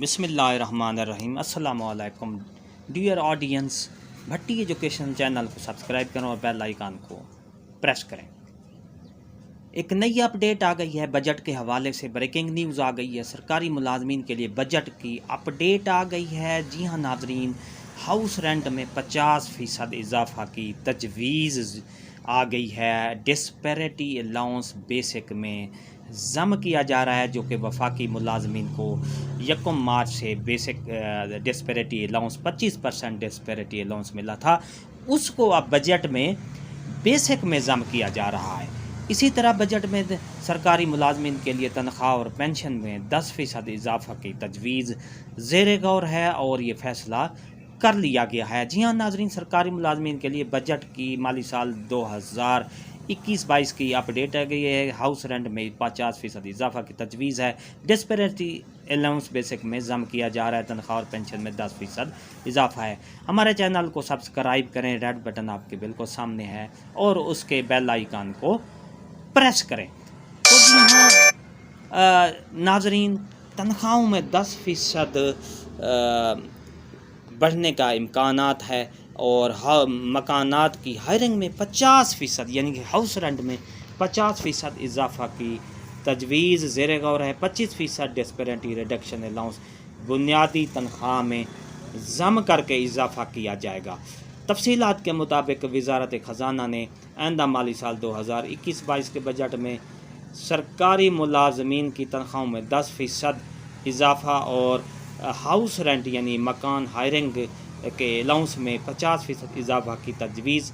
بسم اللہ الرحمن الرحیم۔ السلام علیکم ڈیئر آڈینس، بھٹی ایجوکیشن چینل کو سبسکرائب کریں اور بیل آئیکن کو پریس کریں۔ ایک نئی اپ ڈیٹ آ گئی ہے بجٹ کے حوالے سے، بریکنگ نیوز آ گئی ہے۔ سرکاری ملازمین کے لیے بجٹ کی اپ ڈیٹ آ گئی ہے۔ جی ہاں ناظرین، ہاؤس رینٹ میں 50% اضافہ کی تجویز آ گئی ہے۔ ڈسپیرٹی الاؤنس بیسک میں ضم کیا جا رہا ہے، جو کہ وفاقی ملازمین کو 1 مارچ سے basic disparity allowance 25% disparity allowance ملا تھا، اس کو اب بجٹ میں بیسک میں ضم کیا جا رہا ہے۔ اسی طرح بجٹ میں سرکاری ملازمین کے لیے تنخواہ اور پینشن میں 10% اضافہ کی تجویز زیر غور ہے اور یہ فیصلہ کر لیا گیا ہے۔ جی ہاں ناظرین، سرکاری ملازمین کے لیے بجٹ کی مالی سال 2021-22 کی اپ ڈیٹ آ گئی ہے۔ ہاؤس رینٹ میں 50% اضافہ کی تجویز ہے۔ ڈسپیرٹی الاؤنس بیسک میں ضم کیا جا رہا ہے۔ تنخواہ اور پینشن میں 10% اضافہ ہے۔ ہمارے چینل کو سبسکرائب کریں، ریڈ بٹن آپ کے بالکل سامنے ہے، اور اس کے بیل آئیکن کو پریس کریں۔ تو جی ہاں ناظرین، تنخواہوں میں 10% بڑھنے کا امکانات ہے، اور مکانات کی ہائرنگ میں 50%، یعنی کہ ہاؤس رینٹ میں 50% اضافہ کی تجویز زیر غور ہے۔ 25% ڈسپیرٹی ریڈکشن الاؤنس بنیادی تنخواہ میں ضم کر کے اضافہ کیا جائے گا۔ تفصیلات کے مطابق وزارت خزانہ نے آئندہ مالی سال 2021-22 کے بجٹ میں سرکاری ملازمین کی تنخواہوں میں 10% اضافہ اور ہاؤس رینٹ یعنی مکان ہائرنگ کے الاؤنس میں 50% اضافہ کی تجویز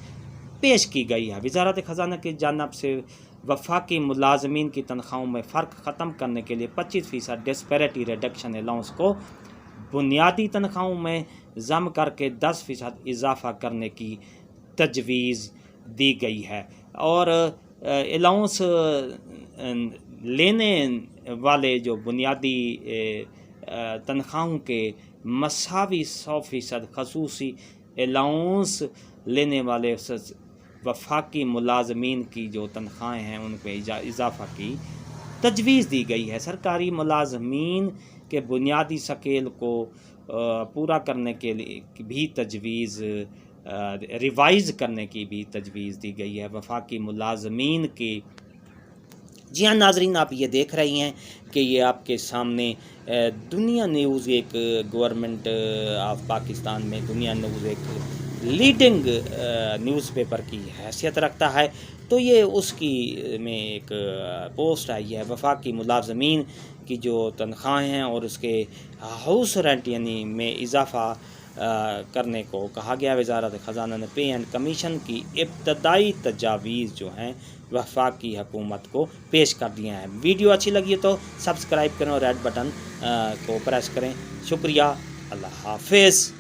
پیش کی گئی ہے۔ وزارت خزانہ کی جانب سے وفاقی ملازمین کی تنخواہوں میں فرق ختم کرنے کے لیے 25% ڈسپیرٹی ریڈکشن الاؤنس کو بنیادی تنخواہوں میں ضم کر کے 10% اضافہ کرنے کی تجویز دی گئی ہے، اور الاؤنس لینے والے جو بنیادی تنخواہوں کے مساوی 100% خصوصی الاؤنس لینے والے وفاقی ملازمین کی جو تنخواہیں ہیں ان پہ اضافہ کی تجویز دی گئی ہے۔ سرکاری ملازمین کے بنیادی سکیل کو پورا کرنے کے لیے بھی تجویز ریوائز کرنے کی بھی تجویز دی گئی ہے وفاقی ملازمین کی۔ جی ہاں ناظرین، آپ یہ دیکھ رہی ہیں کہ یہ آپ کے سامنے دنیا نیوز، ایک گورنمنٹ آف پاکستان میں دنیا نیوز ایک لیڈنگ نیوز پیپر کی حیثیت رکھتا ہے، تو یہ اس کی میں ایک پوسٹ آئی ہے۔ وفاقی ملازمین کی جو تنخواہیں ہیں اور اس کے ہاؤس رینٹ یعنی میں اضافہ کرنے کو کہا گیا۔ وزارت خزانہ نے پے اینڈ کمیشن کی ابتدائی تجاویز جو ہیں وفاقی حکومت کو پیش کر دیا ہیں۔ ویڈیو اچھی لگی تو سبسکرائب کریں اور ریڈ بٹن کو پریس کریں۔ شکریہ، اللہ حافظ۔